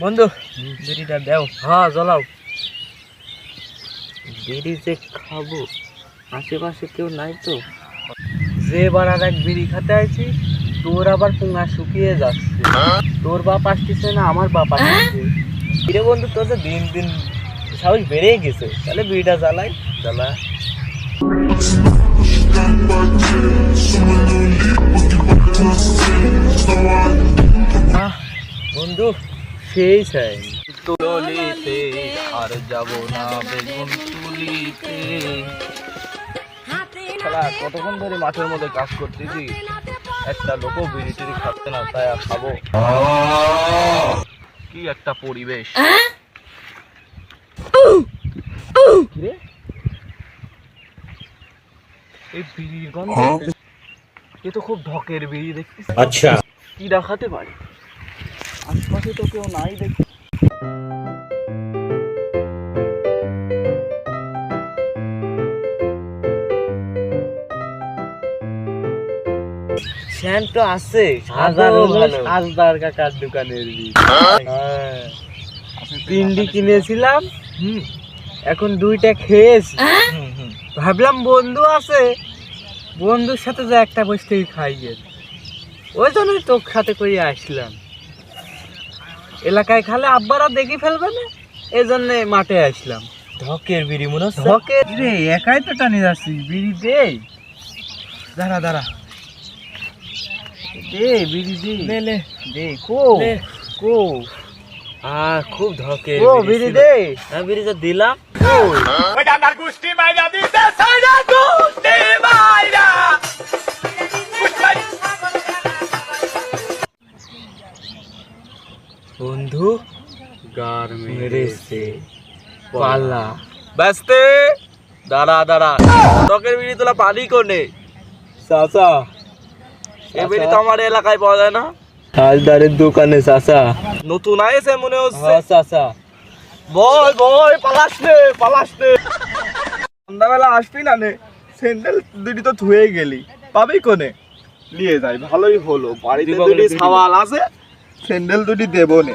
বন্ধু বিড়িটা দাও। হ্যাঁ জ্বলাও। বিড়ি যে খাবো, আশেপাশে কেউ নাই তো। যে বারার এক বিড়ি খেতে আইছি, তোর আবার পুঙ্গা শুকিয়ে যাচ্ছে। তোর বাপ আসতেছে না, আমার বাপ আসতেছে। কিরে বন্ধু, তোর তো দিন দিন সাহস বেড়েই গেছে। তাহলে বিড়িটা জ্বালাই। জ্বালা। বন্ধু সেই চাই। তুলিতে আর যাব না বেগুন তুলিতে। শালা কতক্ষণ ধরে মাঠের মধ্যে কাজ করতেছি, একটা লোকও বিড়ি টিড়ি খাচ্ছে না, তাই আর খাবো। কি একটা পরিবেশ। কিরে, এই বিড়ির গন্ধ, এ তো খুব ঢকের বিড়ি দেখছিস। আচ্ছা, কি দেখাতে পারে? আশপাশে তো কেউ নাই দেখি। শ্যান তো আছে, হাজার কাকার দোকানের বিড়ি। হ্যাঁ, তিনটি কিনেছিলাম, এখন দুইটা খেয়েছি। ভাবলাম বন্ধু আছে, বন্ধুর সাথে যে একটা বসতেই খাইয়ে, ওই জন্যই তোর সাথে করে আসলাম। এলাকায় খালে আব্বারা দেখি ফেলবে না, এই জন্য মাঠে আসলাম। ঢকের বিড়ি মনে হচ্ছে। ধকে রে, একাই তো টানি যাচ্ছিস, বিড়ি দে। দাঁড়া দাঁড়া, দে বিড়ি দে। লে লে দে কো লে। কো খুব ঢকের কো বিড়ি দে। আমি বিড়িটা দিলাম। বন্ধু গার মেরেছে পালা ব্যস্তে। দাঁড়া দাঁড়া, টকের বিড়ি তোলা পানি কোনে? চাচা, এ বিড়ি তো আমার এলাকায় পাওয়া যায় না। হালদারের দোকানে চাচা। নতুন আয়েছে মনে হচ্ছে। হ্যাঁ চাচা। বল বল, পালাস নে। সন্ধ্যাবেলা আসবি না নে, স্যান্ডেল দুটি তো ধুয়ে গেলি, পাবি কোনে? নিয়ে যাই, ভালোই হলো। বাড়িতে দুটি সাওয়াল আছে, স্যান্ডেল দুটি দেবো নে।